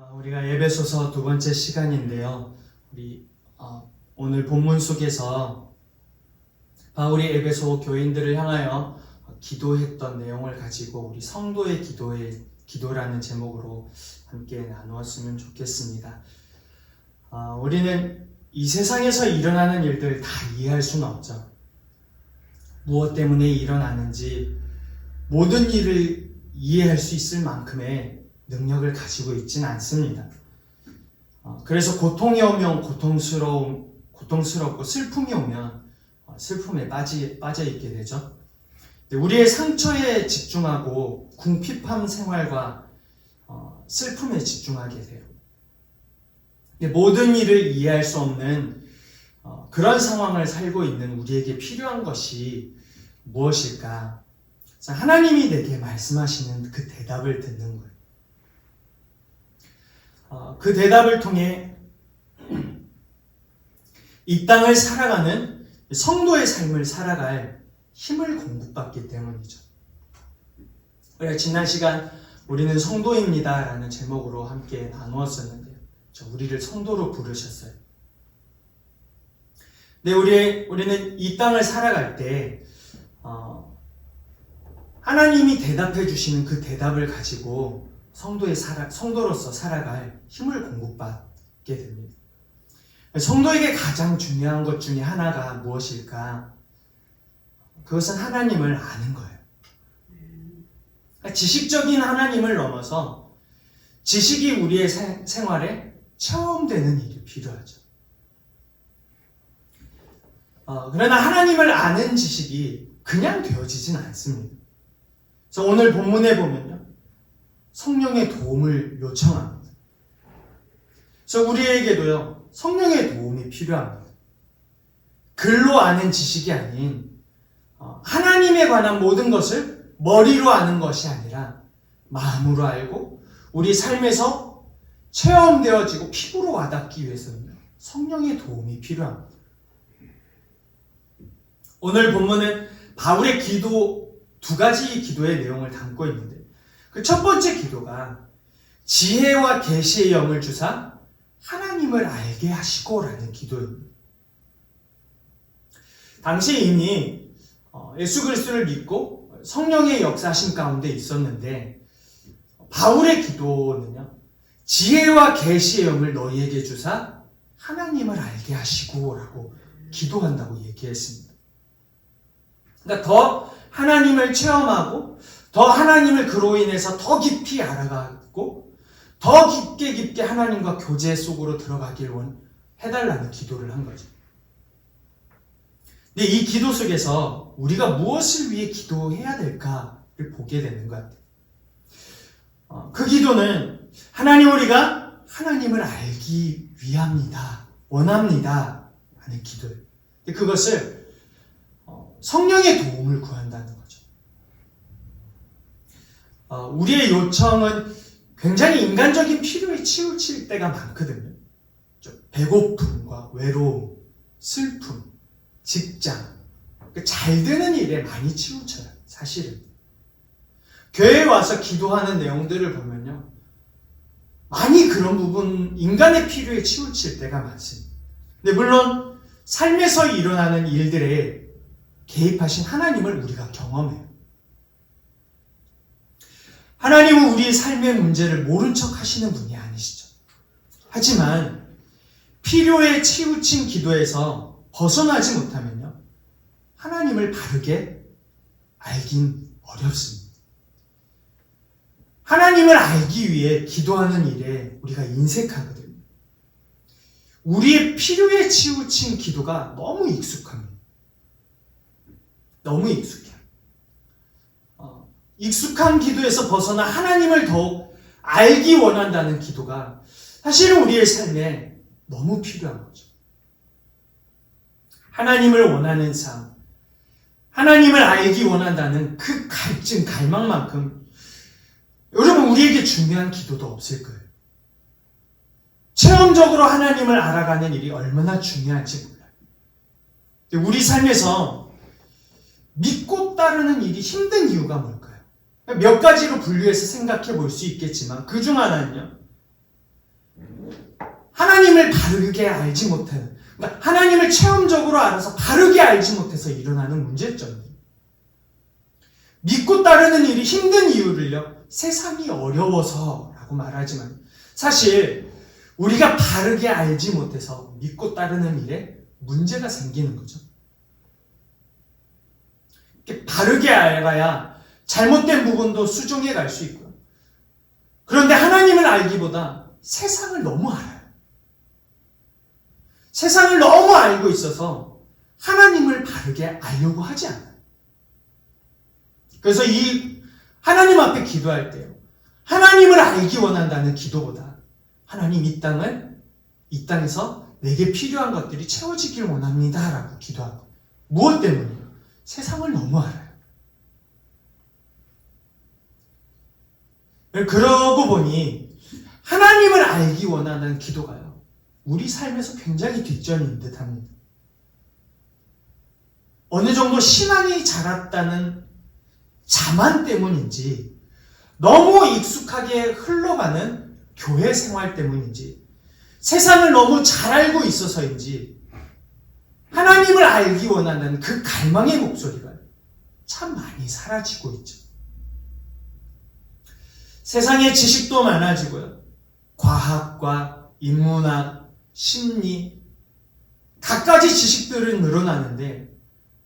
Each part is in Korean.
우리가 에베소서 두 번째 시간인데요. 오늘 본문 속에서 바울이 에베소 교인들을 향하여 기도했던 내용을 가지고 우리 성도의 기도라는 제목으로 함께 나누었으면 좋겠습니다. 우리는 이 세상에서 일어나는 일들 다 이해할 수는 없죠. 무엇 때문에 일어나는지 모든 일을 이해할 수 있을 만큼의 능력을 가지고 있지는 않습니다. 그래서 고통이 오면 고통스럽고 슬픔이 오면 슬픔에 빠져 있게 되죠. 우리의 상처에 집중하고 궁핍함 생활과 슬픔에 집중하게 돼요. 모든 일을 이해할 수 없는 그런 상황을 살고 있는 우리에게 필요한 것이 무엇일까? 하나님이 내게 말씀하시는 그 대답을 듣는 거예요. 그 대답을 통해 이 땅을 살아가는 성도의 삶을 살아갈 힘을 공급받기 때문이죠. 우리가 지난 시간 우리는 성도입니다 라는 제목으로 함께 나누었었는데요. 우리를 성도로 부르셨어요. 근데 우리는 이 땅을 살아갈 때 하나님이 대답해 주시는 그 대답을 가지고 성도로서 살아갈 힘을 공급받게 됩니다. 성도에게 가장 중요한 것 중에 하나가 무엇일까? 그것은 하나님을 아는 거예요. 지식적인 하나님을 넘어서 지식이 우리의 생활에 체험되는 일이 필요하죠. 그러나 하나님을 아는 지식이 그냥 되어지진 않습니다. 그래서 오늘 본문에 보면요. 성령의 도움을 요청합니다. 그래서 우리에게도요, 성령의 도움이 필요합니다. 글로 아는 지식이 아닌 하나님에 관한 모든 것을 머리로 아는 것이 아니라 마음으로 알고 우리 삶에서 체험되어지고 피부로 와닿기 위해서는 성령의 도움이 필요합니다. 오늘 본문은 바울의 두 가지 기도의 내용을 담고 있는데 그 첫 번째 기도가 지혜와 계시의 영을 주사 하나님을 알게 하시고 라는 기도입니다. 당시 이미 예수 그리스도를 믿고 성령의 역사하심 가운데 있었는데 바울의 기도는요. 지혜와 계시의 영을 너희에게 주사 하나님을 알게 하시고 라고 기도한다고 얘기했습니다. 그러니까 더 하나님을 체험하고 더 하나님을 그로 인해서 더 깊이 알아가고 더 깊게 하나님과 교제 속으로 들어가길 해달라는 기도를 한 거죠. 근데 이 기도 속에서 우리가 무엇을 위해 기도해야 될까를 보게 되는 것 같아요. 그 기도는 우리가 하나님을 알기 위함이다, 원합니다 하는 기도예요. 그것을 성령의 도움을 구한다는 거죠. 우리의 요청은 굉장히 인간적인 필요에 치우칠 때가 많거든요. 배고픔과 외로움, 슬픔, 직장, 잘 되는 일에 많이 치우쳐요. 사실은. 교회에 와서 기도하는 내용들을 보면요. 많이 그런 부분, 인간의 필요에 치우칠 때가 많습니다. 근데 물론 삶에서 일어나는 일들에 개입하신 하나님을 우리가 경험해요. 하나님은 우리의 삶의 문제를 모른 척 하시는 분이 아니시죠. 하지만 필요에 치우친 기도에서 벗어나지 못하면요. 하나님을 바르게 알긴 어렵습니다. 하나님을 알기 위해 기도하는 일에 우리가 인색하거든요. 우리의 필요에 치우친 기도가 너무 익숙합니다. 너무 익숙해요. 익숙한 기도에서 벗어나 하나님을 더욱 알기 원한다는 기도가 사실은 우리의 삶에 너무 필요한 거죠. 하나님을 원하는 삶, 하나님을 알기 원한다는 그 갈증, 갈망만큼 여러분 우리에게 중요한 기도도 없을 거예요. 체험적으로 하나님을 알아가는 일이 얼마나 중요한지 몰라요. 우리 삶에서 믿고 따르는 일이 힘든 이유가 뭘까요? 몇 가지로 분류해서 생각해 볼 수 있겠지만 그 중 하나는요. 하나님을 바르게 알지 못하는, 그러니까 하나님을 체험적으로 알아서 바르게 알지 못해서 일어나는 문제점이에요. 믿고 따르는 일이 힘든 이유를요, 세상이 어려워서 라고 말하지만 사실 우리가 바르게 알지 못해서 믿고 따르는 일에 문제가 생기는 거죠. 바르게 알아야 잘못된 부분도 수정해 갈 수 있고요. 그런데 하나님을 알기보다 세상을 너무 알아요. 세상을 너무 알고 있어서 하나님을 바르게 알려고 하지 않아요. 그래서 이 하나님 앞에 기도할 때요, 하나님을 알기 원한다는 기도보다 하나님 이 땅에서 내게 필요한 것들이 채워지길 원합니다 라고 기도하고, 무엇 때문이요? 세상을 너무 알아요. 그러고 보니 하나님을 알기 원하는 기도가요, 우리 삶에서 굉장히 뒷전인 듯합니다. 어느 정도 신앙이 자랐다는 자만 때문인지, 너무 익숙하게 흘러가는 교회 생활 때문인지, 세상을 너무 잘 알고 있어서인지 하나님을 알기 원하는 그 갈망의 목소리가 참 많이 사라지고 있죠. 세상의 지식도 많아지고요, 과학과 인문학, 심리, 갖가지 지식들은 늘어나는데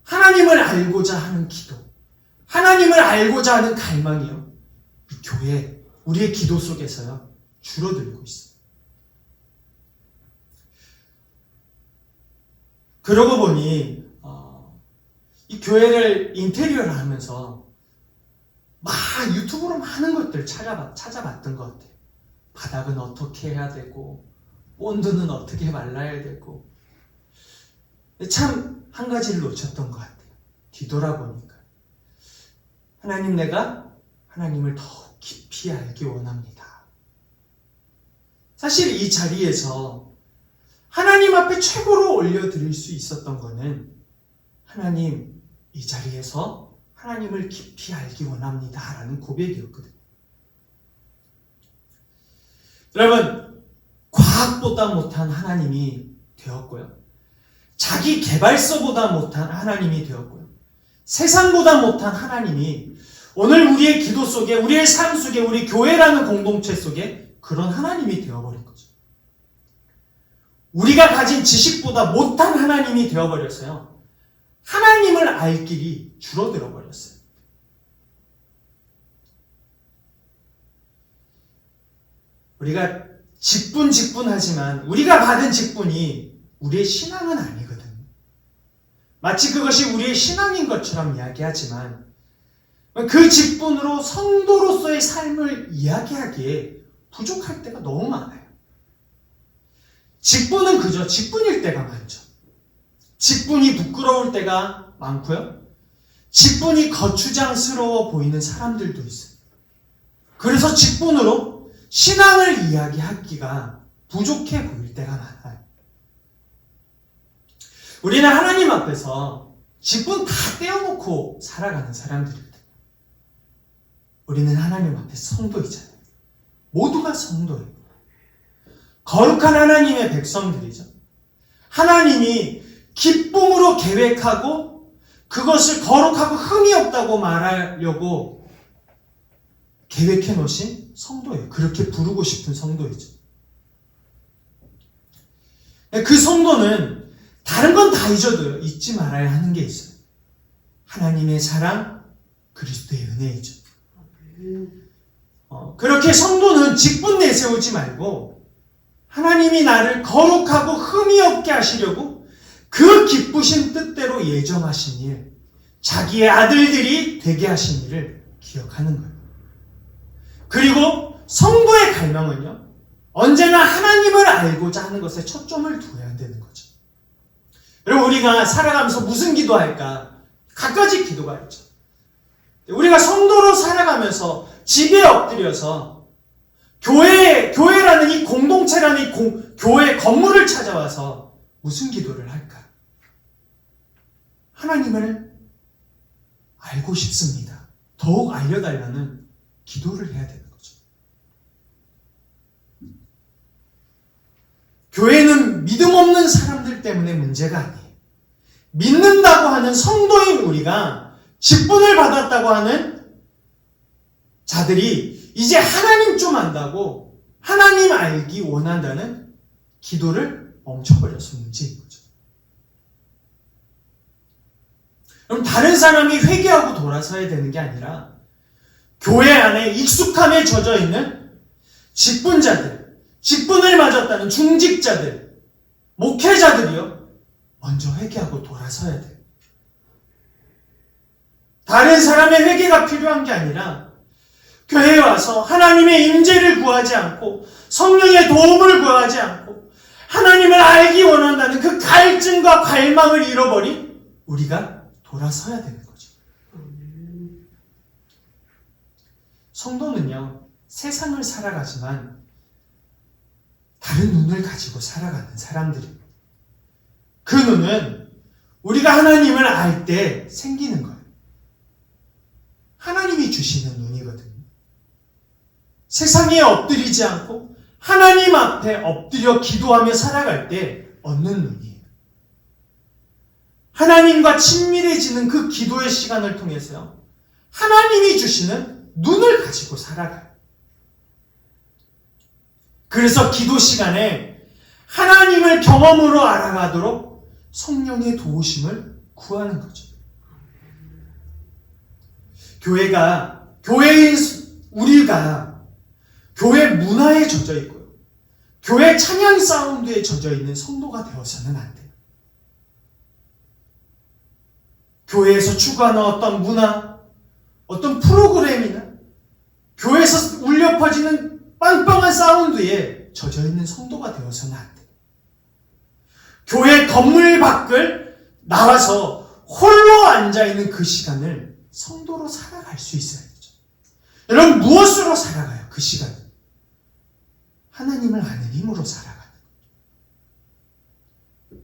하나님을 알고자 하는 기도, 하나님을 알고자 하는 갈망이요, 이 교회, 우리의 기도 속에서요 줄어들고 있어요. 그러고 보니 이 교회를 인테리어를 하면서 막 유튜브로 많은 것들 찾아봤던 것 같아요. 바닥은 어떻게 해야 되고, 본드는 어떻게 말라야 되고. 참 한 가지를 놓쳤던 것 같아요. 뒤돌아보니까 하나님, 내가 하나님을 더욱 깊이 알기 원합니다. 사실 이 자리에서 하나님 앞에 최고로 올려드릴 수 있었던 거는, 하나님, 이 자리에서 하나님을 깊이 알기 원합니다 라는 고백이었거든요. 여러분, 과학보다 못한 하나님이 되었고요, 자기 개발서보다 못한 하나님이 되었고요, 세상보다 못한 하나님이 오늘 우리의 기도 속에, 우리의 삶 속에, 우리 교회라는 공동체 속에 그런 하나님이 되어버린 거죠. 우리가 가진 지식보다 못한 하나님이 되어버렸어요. 하나님을 알 길이 줄어들어 버렸어요. 우리가 직분하지만 우리가 받은 직분이 우리의 신앙은 아니거든요. 마치 그것이 우리의 신앙인 것처럼 이야기하지만 그 직분으로 성도로서의 삶을 이야기하기에 부족할 때가 너무 많아요. 직분은 그저 직분일 때가 많죠. 직분이 부끄러울 때가 많고요, 직분이 거추장스러워 보이는 사람들도 있어요. 그래서 직분으로 신앙을 이야기하기가 부족해 보일 때가 많아요. 우리는 하나님 앞에서 직분 다 떼어놓고 살아가는 사람들입니다. 우리는 하나님 앞에 성도이잖아요. 모두가 성도예요. 거룩한 하나님의 백성들이죠. 하나님이 기쁨으로 계획하고 그것을 거룩하고 흠이 없다고 말하려고 계획해 놓으신 성도예요. 그렇게 부르고 싶은 성도이죠. 그 성도는 다른 건 다 잊어도요, 잊지 말아야 하는 게 있어요. 하나님의 사랑, 그리스도의 은혜이죠. 그렇게 성도는 직분 내세우지 말고 하나님이 나를 거룩하고 흠이 없게 하시려고 그 기쁘신 뜻대로 예정하신 일, 자기의 아들들이 되게 하신 일을 기억하는 거예요. 그리고 성도의 갈망은요, 언제나 하나님을 알고자 하는 것에 초점을 두어야 되는 거죠. 여러분, 우리가 살아가면서 무슨 기도할까? 갖가지 기도가 있죠. 우리가 성도로 살아가면서 집에 엎드려서 교회라는 이 공동체라는 이 교회 건물을 찾아와서 무슨 기도를 할까? 하나님을 알고 싶습니다. 더욱 알려달라는 기도를 해야 되는 거죠. 교회는 믿음 없는 사람들 때문에 문제가 아니에요. 믿는다고 하는 성도인 우리가 직분을 받았다고 하는 자들이 이제 하나님 좀 안다고 하나님 알기 원한다는 기도를 멈춰버려서 문제인 거죠. 그럼 다른 사람이 회개하고 돌아서야 되는 게 아니라 교회 안에 익숙함에 젖어 있는 직분자들, 직분을 맞았다는 중직자들, 목회자들이요, 먼저 회개하고 돌아서야 돼요. 다른 사람의 회개가 필요한 게 아니라 교회에 와서 하나님의 임재를 구하지 않고 성령의 도움을 구하지 않고 하나님을 알기 원한다는 그 갈증과 갈망을 잃어버린 우리가 돌아서야 되는 거죠. 성도는요, 세상을 살아가지만 다른 눈을 가지고 살아가는 사람들입니다. 그 눈은 우리가 하나님을 알 때 생기는 거예요. 하나님이 주시는 눈이거든요. 세상에 엎드리지 않고 하나님 앞에 엎드려 기도하며 살아갈 때 얻는 눈이에요. 하나님과 친밀해지는 그 기도의 시간을 통해서요, 하나님이 주시는 눈을 가지고 살아가요. 그래서 기도 시간에 하나님을 경험으로 알아가도록 성령의 도우심을 구하는 거죠. 교회인 우리가 교회 문화에 젖어 있고요, 교회 찬양 사운드에 젖어 있는 성도가 되어서는 안 돼요. 교회에서 추구하는 어떤 문화, 어떤 프로그램이나 교회에서 울려 퍼지는 빵빵한 사운드에 젖어 있는 성도가 되어서는 안 돼요. 교회 건물 밖을 나와서 홀로 앉아있는 그 시간을 성도로 살아갈 수 있어야 되죠. 여러분, 무엇으로 살아가요? 그 시간. 하나님을 아는 힘으로 살아가는 거예요.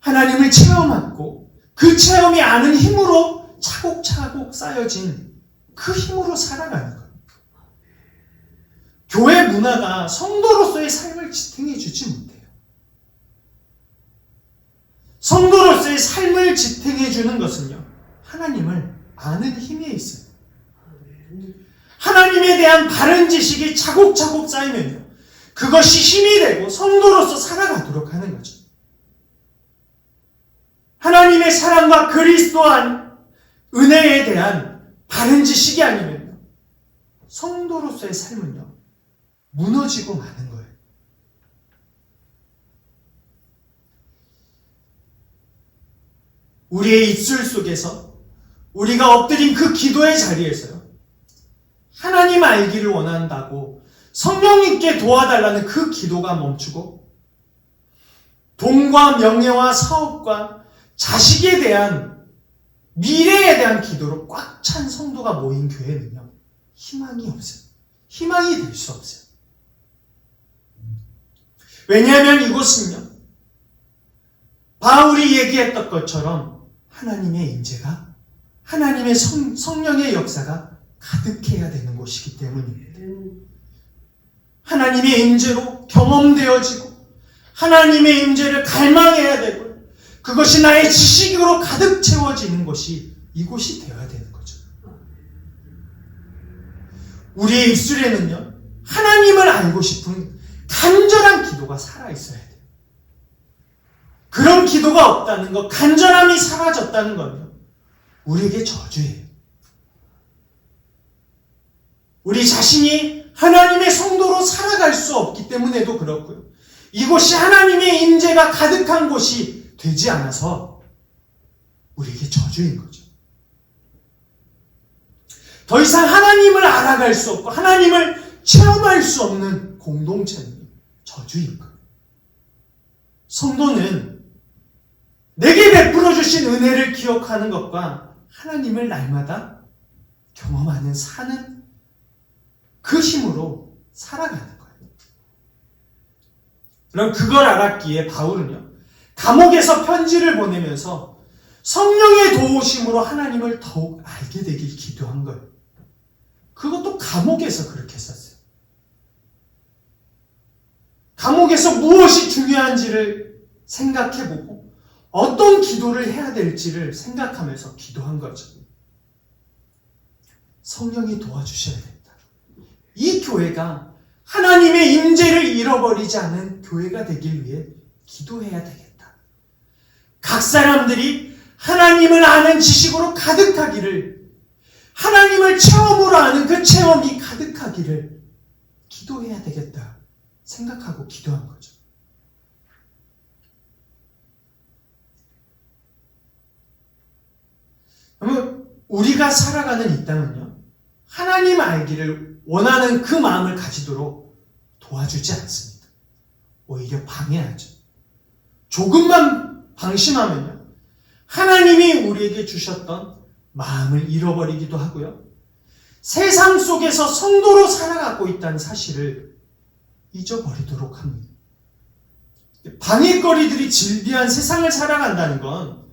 하나님을 체험하고 그 체험이 아는 힘으로 차곡차곡 쌓여진 그 힘으로 살아가는 거예요. 교회 문화가 성도로서의 삶을 지탱해 주지 못해요. 성도로서의 삶을 지탱해 주는 것은요, 하나님을 아는 힘에 있어요. 하나님에 대한 바른 지식이 차곡차곡 쌓이면요, 그것이 힘이 되고 성도로서 살아가도록 하는 거죠. 하나님의 사랑과 그리스도 안 은혜에 대한 바른 지식이 아니면요, 성도로서의 삶은요, 무너지고 마는 거예요. 우리의 입술 속에서 우리가 엎드린 그 기도의 자리에서요, 하나님 알기를 원한다고 성령님께 도와달라는 그 기도가 멈추고 돈과 명예와 사업과 자식에 대한 미래에 대한 기도로 꽉 찬 성도가 모인 교회는요, 희망이 없어요. 희망이 될 수 없어요. 왜냐하면 이곳은요, 바울이 얘기했던 것처럼 하나님의 임재가, 하나님의 성령의 역사가 가득해야 되는 곳이기 때문입니다. 하나님의 임재로 경험되어지고 하나님의 임재를 갈망해야 되고 그것이 나의 지식으로 가득 채워지는 것이 이곳이 되어야 되는 거죠. 우리의 입술에는요, 하나님을 알고 싶은 간절한 기도가 살아있어야 돼요. 그런 기도가 없다는 것, 간절함이 사라졌다는 건요, 우리에게 저주예요. 우리 자신이 하나님의 성도로 살아갈 수 없기 때문에도 그렇고요, 이곳이 하나님의 임재가 가득한 곳이 되지 않아서 우리에게 저주인 거죠. 더 이상 하나님을 알아갈 수 없고 하나님을 체험할 수 없는 공동체는 저주인 거예요. 성도는 내게 베풀어 주신 은혜를 기억하는 것과 하나님을 날마다 경험하는, 사는 그 힘으로 살아가는 거예요. 그럼 그걸 알았기에 바울은요, 감옥에서 편지를 보내면서 성령의 도우심으로 하나님을 더욱 알게 되길 기도한 거예요. 그것도 감옥에서 그렇게 했었어요. 감옥에 거기에서 무엇이 중요한지를 생각해보고 어떤 기도를 해야 될지를 생각하면서 기도한 거죠. 성령이 도와주셔야 된다. 이 교회가 하나님의 임재를 잃어버리지 않은 교회가 되길 위해 기도해야 되겠다. 각 사람들이 하나님을 아는 지식으로 가득하기를, 하나님을 체험으로 아는 그 체험이 가득하기를 기도해야 되겠다 생각하고 기도한 거죠. 그러면 우리가 살아가는 이 땅은요, 하나님 알기를 원하는 그 마음을 가지도록 도와주지 않습니다. 오히려 방해하죠. 조금만 방심하면요, 하나님이 우리에게 주셨던 마음을 잃어버리기도 하고요, 세상 속에서 성도로 살아가고 있다는 사실을 잊어버리도록 합니다. 방해거리들이 질비한 세상을 살아간다는 건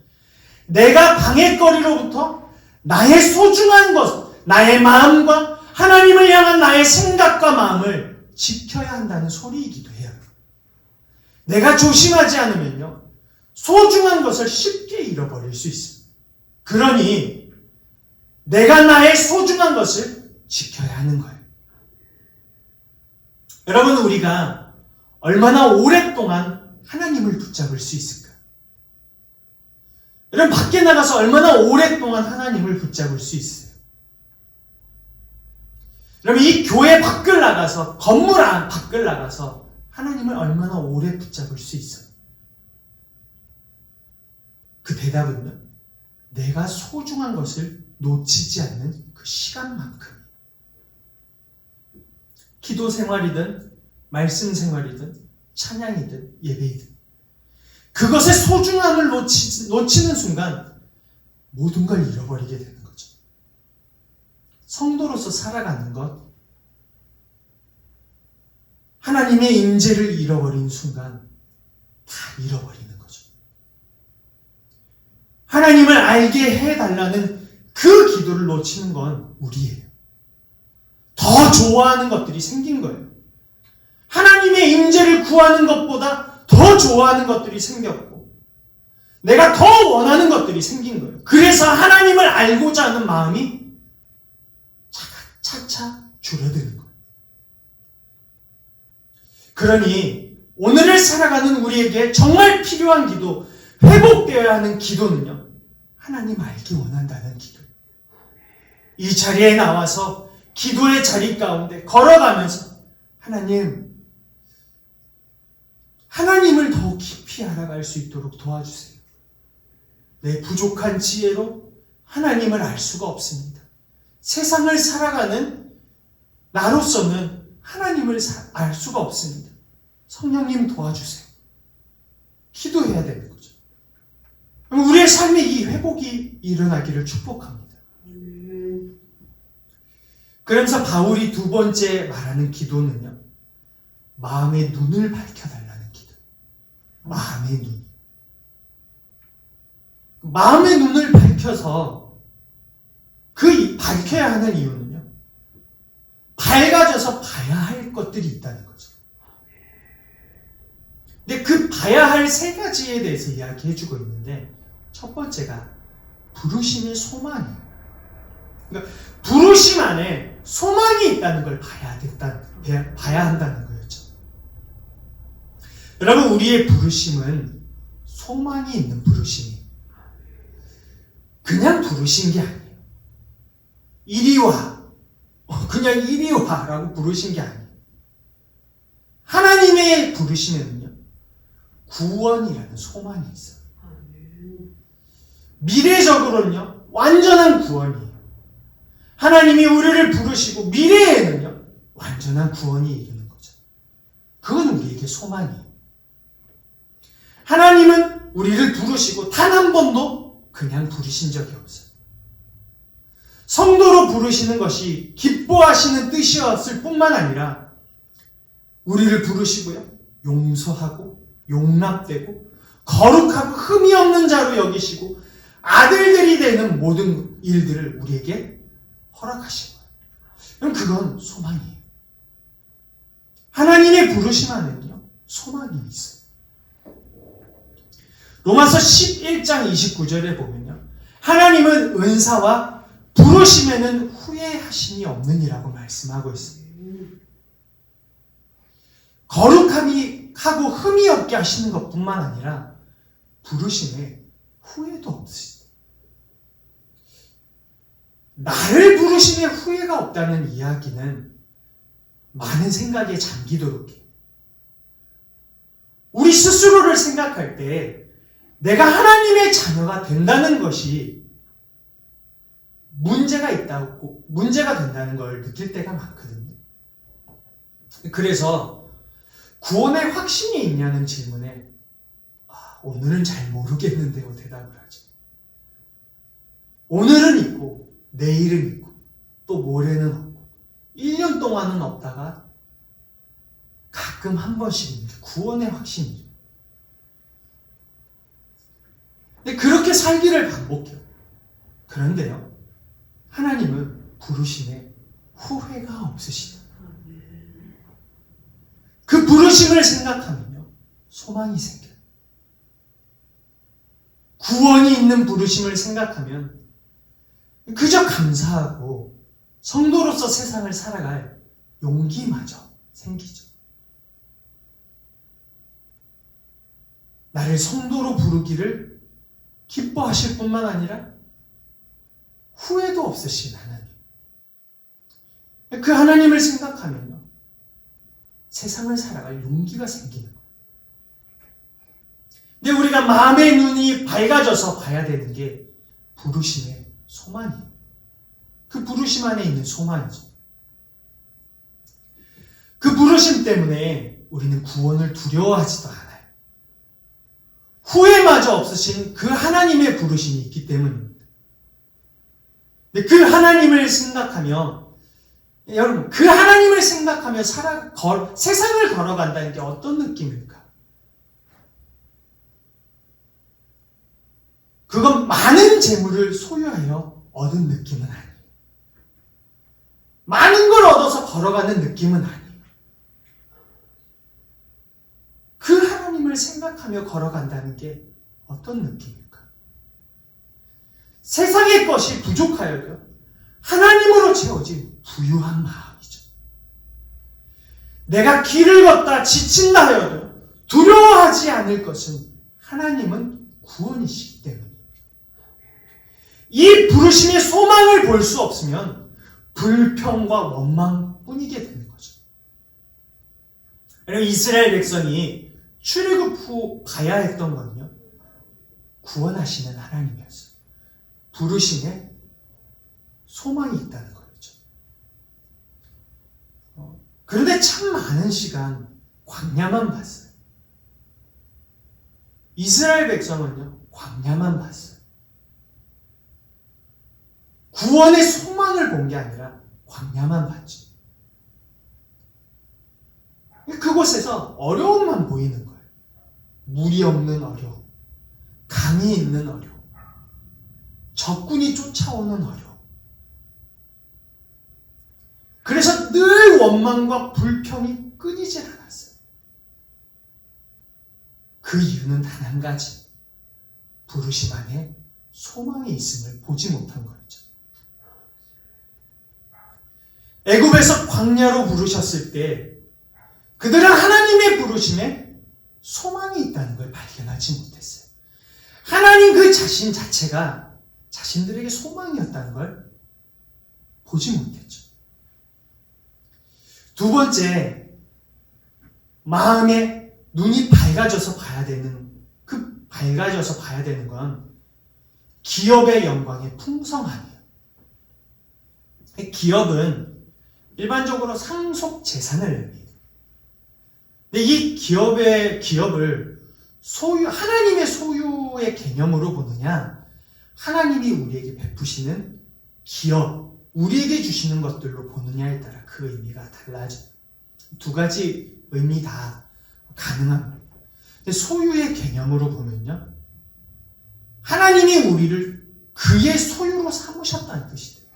내가 방해거리로부터 나의 소중한 것, 나의 마음과 하나님을 향한 나의 생각과 마음을 지켜야 한다는 소리이기도 해요. 내가 조심하지 않으면요, 소중한 것을 쉽게 잃어버릴 수 있습니다. 그러니 내가 나의 소중한 것을 지켜야 하는 거예요. 여러분, 우리가 얼마나 오랫동안 하나님을 붙잡을 수 있을까? 여러분, 밖에 나가서 얼마나 오랫동안 하나님을 붙잡을 수 있어요? 여러분, 이 교회 밖을 나가서, 건물 안 밖을 나가서 하나님을 얼마나 오래 붙잡을 수 있어요? 그 대답은요, 내가 소중한 것을 놓치지 않는 그 시간만큼. 기도 생활이든 말씀 생활이든 찬양이든 예배이든 그것의 소중함을 놓치는 순간 모든 걸 잃어버리게 되는 거죠. 성도로서 살아가는 것, 하나님의 임재를 잃어버린 순간 다 잃어버리는 거죠. 하나님을 알게 해달라는 그 기도를 놓치는 건 우리예요. 더 좋아하는 것들이 생긴 거예요. 하나님의 임재를 구하는 것보다 더 좋아하는 것들이 생겼고, 내가 더 원하는 것들이 생긴 거예요. 그래서 하나님을 알고자 하는 마음이 차차 줄어드는 거예요. 그러니 오늘을 살아가는 우리에게 정말 필요한 기도, 회복되어야 하는 기도는요, 하나님 알기 원한다는 기도예요. 이 자리에 나와서 기도의 자리 가운데 걸어가면서 하나님을 더 깊이 알아갈 수 있도록 도와주세요. 내 부족한 지혜로 하나님을 알 수가 없습니다. 세상을 살아가는 나로서는 하나님을 알 수가 없습니다. 성령님 도와주세요. 기도해야 되는 거죠. 우리의 삶에 이 회복이 일어나기를 축복합니다. 그러면서 바울이 두 번째 말하는 기도는요, 마음의 눈을 밝혀달라는 기도. 마음의 눈. 마음의 눈을 밝혀서 밝혀야 하는 이유는요, 밝아져서 봐야 할 것들이 있다는 거죠. 근데 그 봐야 할 세 가지에 대해서 이야기해주고 있는데, 첫 번째가 부르심의 소망이에요. 그러니까 부르심 안에 소망이 있다는 걸 봐야 한다는 거였죠. 여러분, 우리의 부르심은 소망이 있는 부르심이에요. 그냥 부르신 게 아니에요. 이리 와. 그냥 이리 와라고 부르신 게 아니에요. 하나님의 부르심에는요, 구원이라는 소망이 있어요. 미래적으로는요, 완전한 구원이에요. 하나님이 우리를 부르시고 미래에는요, 완전한 구원이 이르는 거죠. 그건 우리에게 소망이에요. 하나님은 우리를 부르시고 단 한 번도 그냥 부르신 적이 없어요. 성도로 부르시는 것이 기뻐하시는 뜻이었을 뿐만 아니라 우리를 부르시고요, 용서하고 용납되고 거룩하고 흠이 없는 자로 여기시고 아들들이 되는 모든 일들을 우리에게 허락하신 거예요. 그럼 그건 소망이에요. 하나님의 부르심 안에는요, 소망이 있어요. 로마서 11장 29절에 보면요. 하나님은 은사와 부르심에는 후회하심이 없느니라고 말씀하고 있습니다. 거룩함이 하고 흠이 없게 하시는 것뿐만 아니라 부르심에 후회도 없으시다. 나를 부르심에 후회가 없다는 이야기는 많은 생각에 잠기도록 해요. 우리 스스로를 생각할 때 내가 하나님의 자녀가 된다는 것이 문제가 된다는 걸 느낄 때가 많거든요. 그래서 구원의 확신이 있냐는 질문에 오늘은 잘 모르겠는데요 대답을 하죠. 오늘은 있고 내일은 있고 또 모레는 없고 1년 동안은 없다가 가끔 한 번씩입니다. 구원의 확신이죠. 근데 그렇게 살기를 반복해요. 그런데요, 하나님은 부르심에 후회가 없으시다. 그 부르심을 생각하면요, 소망이 생겨요. 구원이 있는 부르심을 생각하면 그저 감사하고 성도로서 세상을 살아갈 용기마저 생기죠. 나를 성도로 부르기를 기뻐하실 뿐만 아니라 후회도 없으신 하나님. 그 하나님을 생각하면요, 세상을 살아갈 용기가 생기는 거예요. 근데 우리가 마음의 눈이 밝아져서 봐야 되는 게 부르심의 소망이에요. 그 부르심 안에 있는 소망이죠. 그 부르심 때문에 우리는 구원을 두려워하지도 않아요. 후회마저 없으신 그 하나님의 부르심이 있기 때문입니다. 근데 그 하나님을 생각하며, 여러분, 그 하나님을 생각하며 세상을 걸어간다는 게 어떤 느낌일까? 그건 많은 재물을 소유하여 얻은 느낌은 아니에요. 많은 걸 얻어서 걸어가는 느낌은 아니에요. 그 하나님을 생각하며 걸어간다는 게 어떤 느낌일까? 세상의 것이 부족하여도 하나님으로 채워진 부유한 마음이죠. 내가 길을 걷다 지친다 하여도 두려워하지 않을 것은 하나님은 구원이시기 때문입니다. 이 부르심의 소망을 볼 수 없으면 불평과 원망뿐이게 되는 거죠. 이스라엘 백성이 출애굽 후 가야 했던 건요, 구원하시는 하나님이었어요. 부르심에 소망이 있다는 거였죠. 그런데 참 많은 시간 광야만 봤어요. 이스라엘 백성은요, 광야만 봤어요. 구원의 소망을 본 게 아니라 광야만 봤죠. 그곳에서 어려움만 보이는 거예요. 물이 없는 어려움, 강이 있는 어려움, 적군이 쫓아오는 어려움. 그래서 늘 원망과 불평이 끊이질 않았어요. 그 이유는 단 한 가지, 부르심 안에 소망이 있음을 보지 못한 거였죠. 애굽에서 광야로 부르셨을 때 그들은 하나님의 부르심에 소망이 있다는 걸 발견하지 못했어요. 하나님 그 자신 자체가 자신들에게 소망이었다는 걸 보지 못했죠. 두 번째, 마음의 눈이 밝아져서 봐야 되는 건 기업의 영광의 풍성함이에요. 기업은 일반적으로 상속 재산을 의미해요. 근데 이 기업을 하나님의 소유의 개념으로 보느냐, 하나님이 우리에게 베푸시는 기업, 우리에게 주시는 것들로 보느냐에 따라 그 의미가 달라져요. 두 가지 의미 다 가능합니다. 근데 소유의 개념으로 보면요, 하나님이 우리를 그의 소유로 삼으셨다는 뜻이 돼요.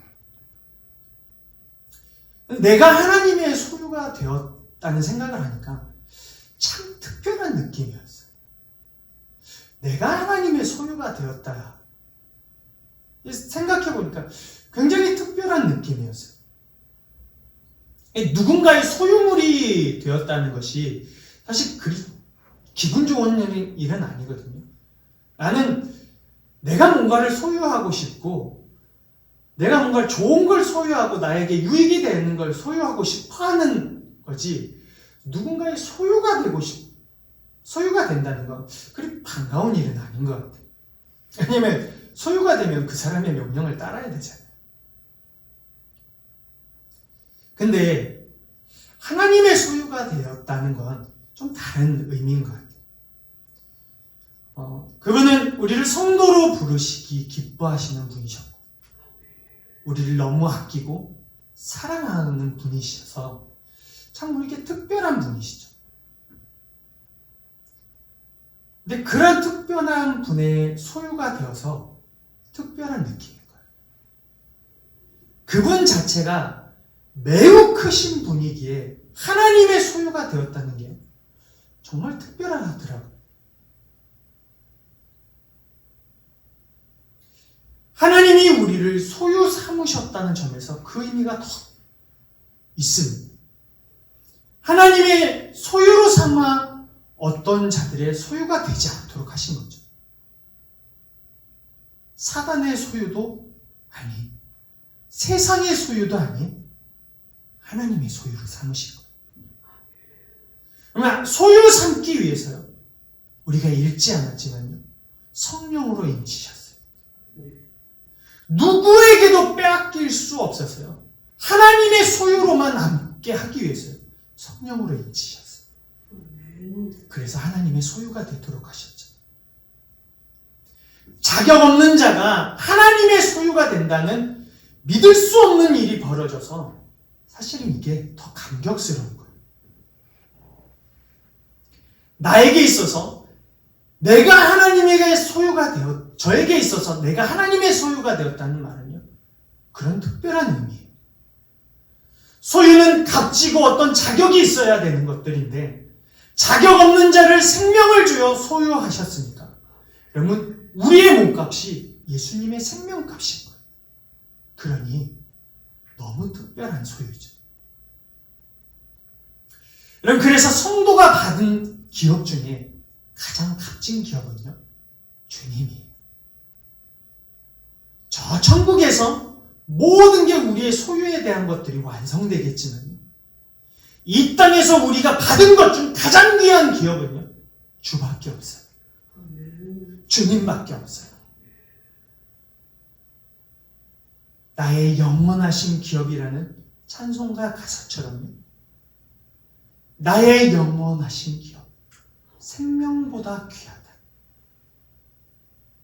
내가 하나님의 소유가 되었다는 생각을 하니까 참 특별한 느낌이었어요. 내가 하나님의 소유가 되었다. 생각해보니까 굉장히 특별한 느낌이었어요. 누군가의 소유물이 되었다는 것이 사실 그리 기분 좋은 일은 아니거든요. 나는 내가 뭔가를 소유하고 싶고, 내가 뭔가 좋은 걸 소유하고 나에게 유익이 되는 걸 소유하고 싶어 하는 거지, 누군가의 소유가 된다는 건 그리 반가운 일은 아닌 것 같아요. 왜냐면 소유가 되면 그 사람의 명령을 따라야 되잖아요. 근데 하나님의 소유가 되었다는 건 좀 다른 의미인 것 같아요. 그분은 우리를 성도로 부르시기 기뻐하시는 분이셨고, 우리를 너무 아끼고 사랑하는 분이셔서 참 우리에게 특별한 분이시죠. 근데 그런 특별한 분의 소유가 되어서 특별한 느낌인 거예요. 그분 자체가 매우 크신 분이기에 하나님의 소유가 되었다는 게 정말 특별하더라고요. 하나님이 우리를 소유 삼으셨다는 점에서 그 의미가 더 있습니다. 하나님의 소유로 삼아 어떤 자들의 소유가 되지 않도록 하신 거죠. 사단의 소유도 아닌, 세상의 소유도 아닌 하나님의 소유로 삼으신 거예요. 그러면 소유 삼기 위해서요, 우리가 읽지 않았지만요, 성령으로 인치셨어요. 누구에게도 빼앗길 수 없어서요, 하나님의 소유로만 남게 하기 위해서요, 성령으로 인치셨어요. 그래서 하나님의 소유가 되도록 하셨죠. 자격 없는 자가 하나님의 소유가 된다는 믿을 수 없는 일이 벌어져서 사실은 이게 더 감격스러운 거예요. 나에게 있어서 내가 하나님에게 소유가 저에게 있어서 내가 하나님의 소유가 되었다는 말은요, 그런 특별한 의미예요. 소유는 값지고 어떤 자격이 있어야 되는 것들인데, 자격 없는 자를 생명을 주어 소유하셨으니까, 여러분, 우리의 몸값이 예수님의 생명값인 거예요. 그러니 너무 특별한 소유죠. 여러분, 그래서 성도가 받은 기업 중에 가장 값진 기업은요, 주님이에요. 저 천국에서 모든 게 우리의 소유에 대한 것들이 완성되겠지만요, 이 땅에서 우리가 받은 것 중 가장 귀한 기업은요, 주밖에 없어요. 주님밖에 없어요. 나의 영원하신 기업이라는 찬송가 가사처럼요, 나의 영원하신 기업, 생명보다 귀하다.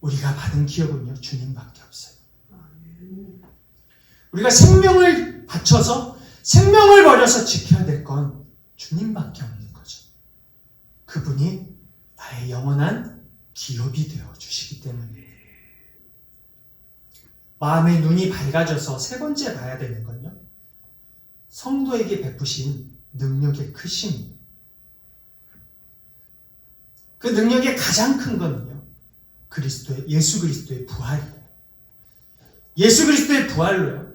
우리가 받은 기업은요, 주님밖에 없어요. 우리가 생명을 바쳐서, 생명을 버려서 지켜야 될 건 주님밖에 없는 거죠. 그분이 나의 영원한 기업이 되어 주시기 때문에. 마음의 눈이 밝아져서 세 번째 봐야 되는 건요, 성도에게 베푸신 능력의 크심입니다. 그 능력의 가장 큰 거는요, 예수 그리스도의 부활이에요. 예수 그리스도의 부활로요,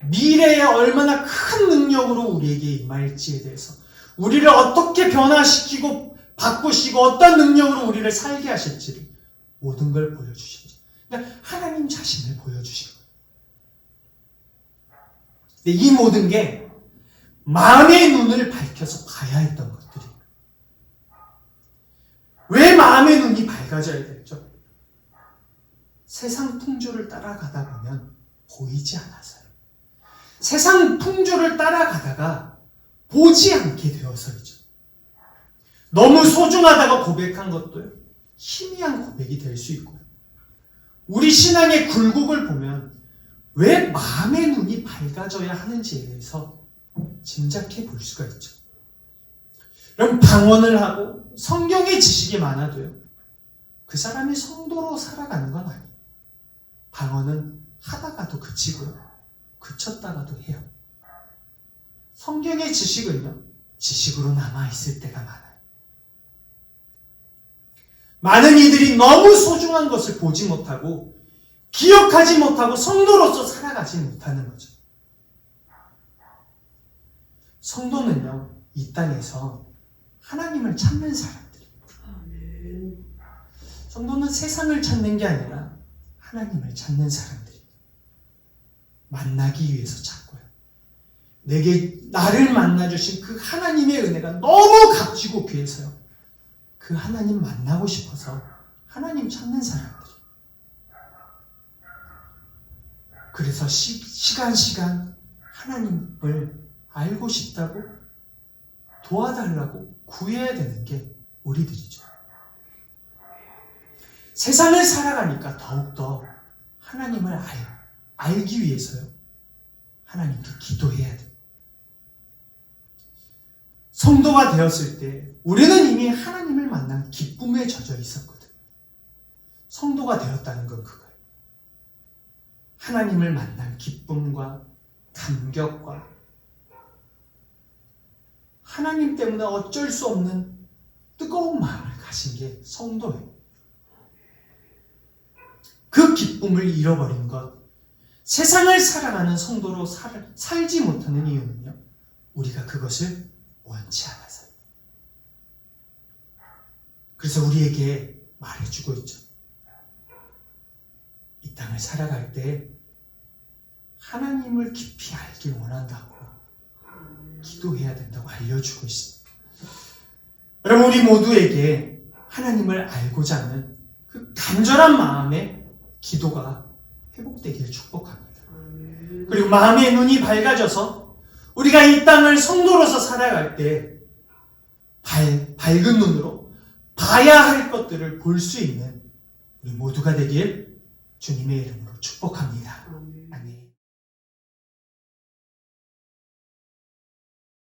미래에 얼마나 큰 능력으로 우리에게 임할지에 대해서, 우리를 어떻게 변화시키고 바꾸시고 어떤 능력으로 우리를 살게 하실지를 모든 걸 보여주시죠. 그러니까 하나님 자신을 보여주신 거예요. 근데 이 모든 게 마음의 눈을 밝혀서 봐야 했던 것들이에요. 왜 마음의 눈이 밝아져야 되죠? 세상 풍조를 따라가다 보면 보이지 않아서요. 세상 풍조를 따라가다가 보지 않게 되어서이죠. 너무 소중하다고 고백한 것도요, 희미한 고백이 될 수 있고요. 우리 신앙의 굴곡을 보면 왜 마음의 눈이 밝아져야 하는지에 대해서 짐작해 볼 수가 있죠. 그럼 방언을 하고 성경의 지식이 많아도요, 그 사람이 성도로 살아가는 건 아니에요. 방언은 하다가도 그치고요, 그쳤다가도 해요. 성경의 지식은요, 지식으로 남아있을 때가 많아요. 많은 이들이 너무 소중한 것을 보지 못하고 기억하지 못하고 성도로서 살아가지 못하는 거죠. 성도는요, 이 땅에서 하나님을 찾는 사람들이에요. 성도는 세상을 찾는 게 아니라 하나님을 찾는 사람들이에요. 만나기 위해서 찾고요. 나를 만나주신 그 하나님의 은혜가 너무 값지고 귀해서요. 그 하나님 만나고 싶어서 하나님 찾는 사람들이에요. 그래서 시간 하나님을 알고 싶다고 도와달라고 구해야 되는 게 우리들이죠. 세상을 살아가니까 더욱더 하나님을 알기 위해서요. 하나님께 기도해야 돼요. 성도가 되었을 때 우리는 이미 하나님을 만난 기쁨에 젖어 있었거든요. 성도가 되었다는 건 그거예요. 하나님을 만난 기쁨과 감격과 하나님 때문에 어쩔 수 없는 뜨거운 마음을 가진 게 성도예요. 그 기쁨을 잃어버린 것, 세상을 살아가는 성도로 살지 못하는 이유는요, 우리가 그것을 원치 않아서요. 그래서 우리에게 말해주고 있죠. 이 땅을 살아갈 때 하나님을 깊이 알길 원한다고 기도해야 된다고 알려주고 있습니다. 여러분, 우리 모두에게 하나님을 알고자 하는 그 간절한 마음의 기도가 회복되기를 축복합니다. 그리고 마음의 눈이 밝아져서 우리가 이 땅을 성도로서 살아갈 때 밝은 눈으로 봐야 할 것들을 볼 수 있는 우리 모두가 되길 주님의 이름으로 축복합니다.